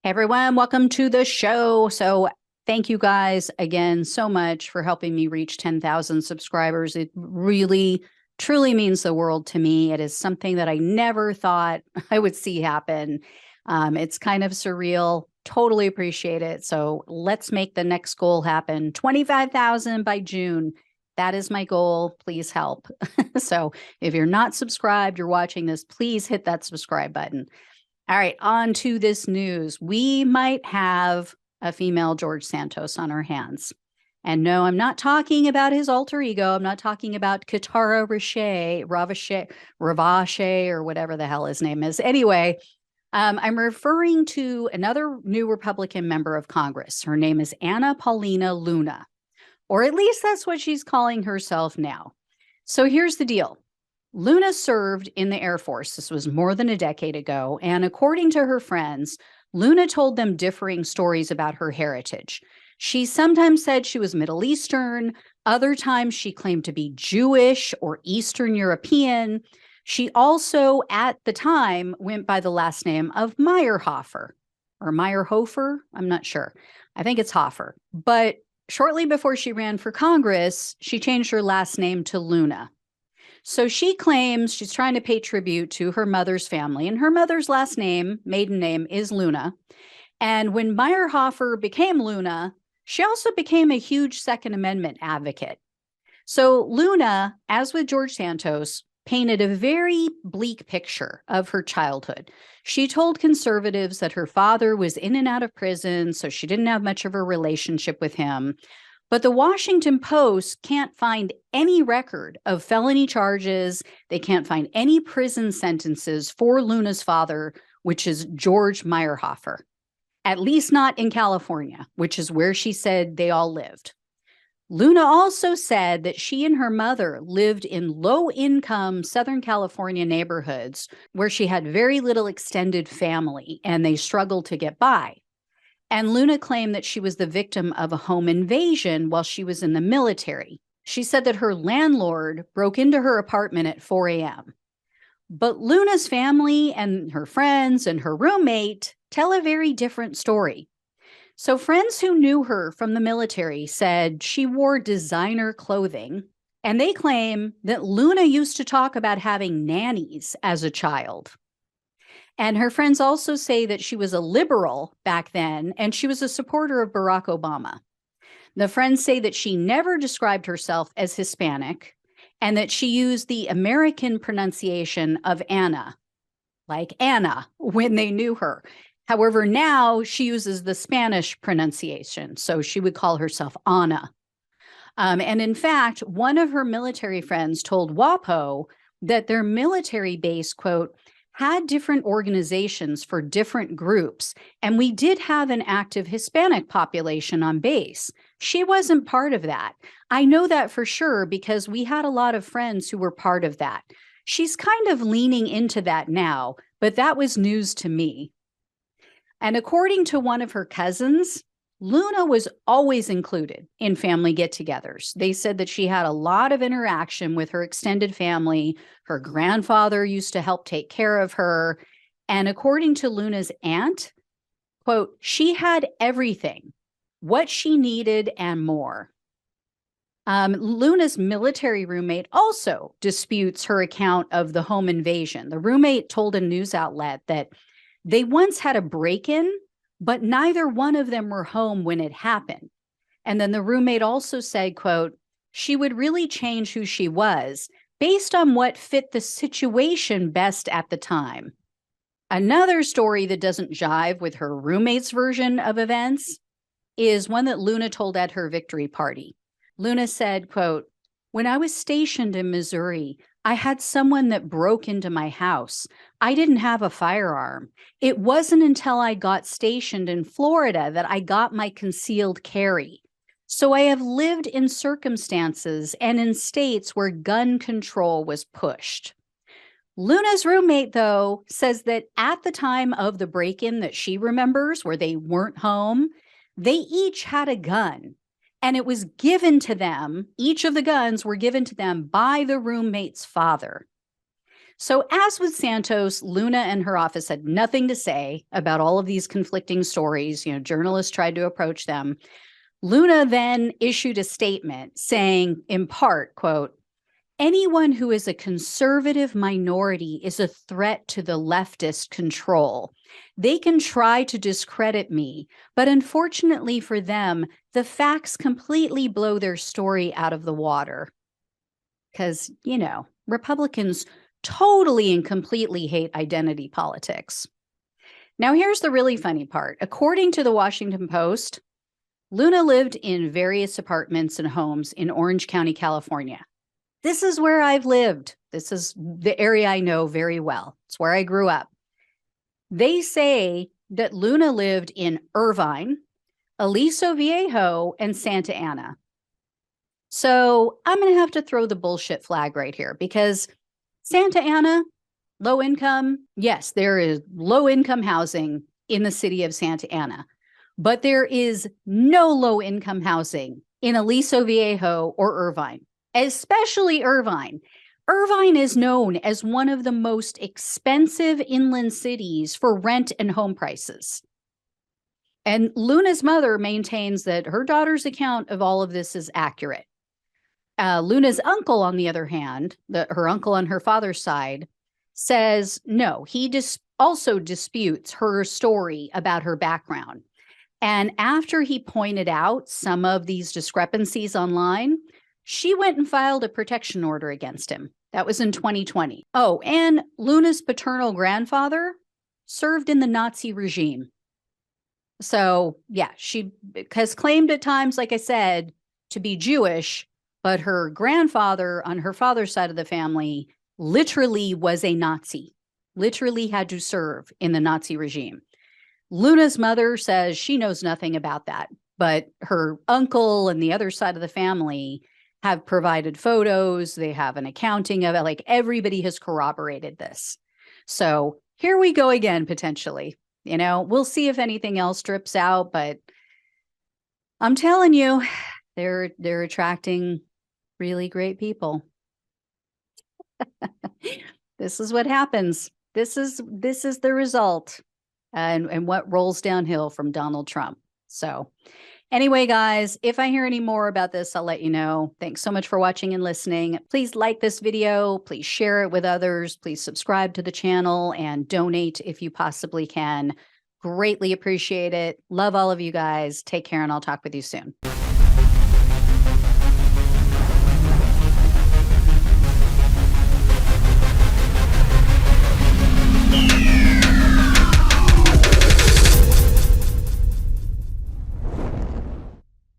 Hey everyone, welcome to the show. So, thank you guys again so much for helping me reach 10,000 subscribers. It really, truly means the world to me. It is something that I never thought I would see happen. It's kind of surreal. Totally appreciate it. So, let's make the next goal happen. 25,000 by June. That is my goal. Please help. So, if you're not subscribed, you're watching this, please hit that subscribe button. All right, on to this news. We might have a female George Santos on our hands. And no, I'm not talking about his alter ego. I'm not talking about Katara Ravache, or whatever the hell his name is. Anyway, I'm referring to another new Republican member of Congress. Her name is Anna Paulina Luna, or at least that's what she's calling herself now. So here's the deal. Luna served in the Air Force. This was more than a decade ago. And according to her friends, Luna told them differing stories about her heritage. She sometimes said she was Middle Eastern. Other times she claimed to be Jewish or Eastern European. She also, at the time, went by the last name of Meyerhofer or Meyerhofer. I'm not sure. I think it's Hofer. But shortly before she ran for Congress, she changed her last name to Luna. So she claims she's trying to pay tribute to her mother's family, and her mother's last name, maiden name, is Luna. And when Meyerhofer became Luna, she also became a huge Second Amendment advocate. So Luna, as with George Santos, painted a very bleak picture of her childhood. She told conservatives that her father was in and out of prison, so she didn't have much of a relationship with him. But the Washington Post can't find any record of felony charges. They can't find any prison sentences for Luna's father, which is George Meyerhofer, at least not in California, which is where she said they all lived. Luna also said that she and her mother lived in low-income Southern California neighborhoods where she had very little extended family and they struggled to get by. And Luna claimed that she was the victim of a home invasion while she was in the military. She said that her landlord broke into her apartment at 4 a.m. But Luna's family and her friends and her roommate tell a very different story. So friends who knew her from the military said she wore designer clothing, and they claim that Luna used to talk about having nannies as a child. And her friends also say that she was a liberal back then, and she was a supporter of Barack Obama. The friends say that she never described herself as Hispanic, and that she used the American pronunciation of Anna, like Anna, when they knew her. However, now she uses the Spanish pronunciation, so she would call herself Anna. And in fact, one of her military friends told WAPO that their military base, quote, had different organizations for different groups, and we did have an active Hispanic population on base. She wasn't part of that. I know that for sure because we had a lot of friends who were part of that. She's kind of leaning into that now, but that was news to me. And according to one of her cousins, Luna was always included in family get-togethers. They said that she had a lot of interaction with her extended family. Her grandfather used to help take care of her. And according to Luna's aunt, quote, she had everything, what she needed and more. Luna's military roommate also disputes her account of the home invasion. The roommate told a news outlet that they once had a break-in, but neither one of them were home when it happened. And then the roommate also said, quote, she would really change who she was based on what fit the situation best at the time. Another story that doesn't jive with her roommate's version of events is one that Luna told at her victory party. Luna said, quote, when I was stationed in Missouri, I had someone that broke into my house. I didn't have a firearm. It wasn't until I got stationed in Florida that I got my concealed carry. So I have lived in circumstances and in states where gun control was pushed. Luna's roommate, though, says that at the time of the break-in that she remembers, where they weren't home, they each had a gun. And it was given to them, each of the guns were given to them by the roommate's father. So as with Santos, Luna and her office had nothing to say about all of these conflicting stories. Journalists tried to approach them. Luna then issued a statement saying, in part, quote, "Anyone who is a conservative minority is a threat to the leftist control. They can try to discredit me, but unfortunately for them, the facts completely blow their story out of the water." Because, Republicans totally and completely hate identity politics. Now, here's the really funny part. According to the Washington Post, Luna lived in various apartments and homes in Orange County, California. This is where I've lived. This is the area I know very well. It's where I grew up. They say that Luna lived in Irvine, Aliso Viejo, and Santa Ana. So I'm going to have to throw the bullshit flag right here, because Santa Ana, low income, yes, there is low income housing in the city of Santa Ana, but there is no low income housing in Aliso Viejo or Irvine, especially Irvine. Irvine is known as one of the most expensive inland cities for rent and home prices. And Luna's mother maintains that her daughter's account of all of this is accurate. Luna's uncle, on the other hand, her uncle on her father's side, says no, he also disputes her story about her background. And after he pointed out some of these discrepancies online, she went and filed a protection order against him. That was in 2020. Oh, and Luna's paternal grandfather served in the Nazi regime. So, yeah, she has claimed at times, like I said, to be Jewish, but her grandfather on her father's side of the family literally was a Nazi, literally had to serve in the Nazi regime. Luna's mother says she knows nothing about that, but her uncle and the other side of the family have provided photos. They have an accounting of it. Like, everybody has corroborated this. So here we go again, potentially. We'll see if anything else drips out, but I'm telling you, they're attracting really great people. This is what happens. This is the result, and what rolls downhill from Donald Trump. So anyway, guys, if I hear any more about this, I'll let you know. Thanks so much for watching and listening. Please like this video. Please share it with others. Please subscribe to the channel and donate if you possibly can. Greatly appreciate it. Love all of you guys. Take care, and I'll talk with you soon.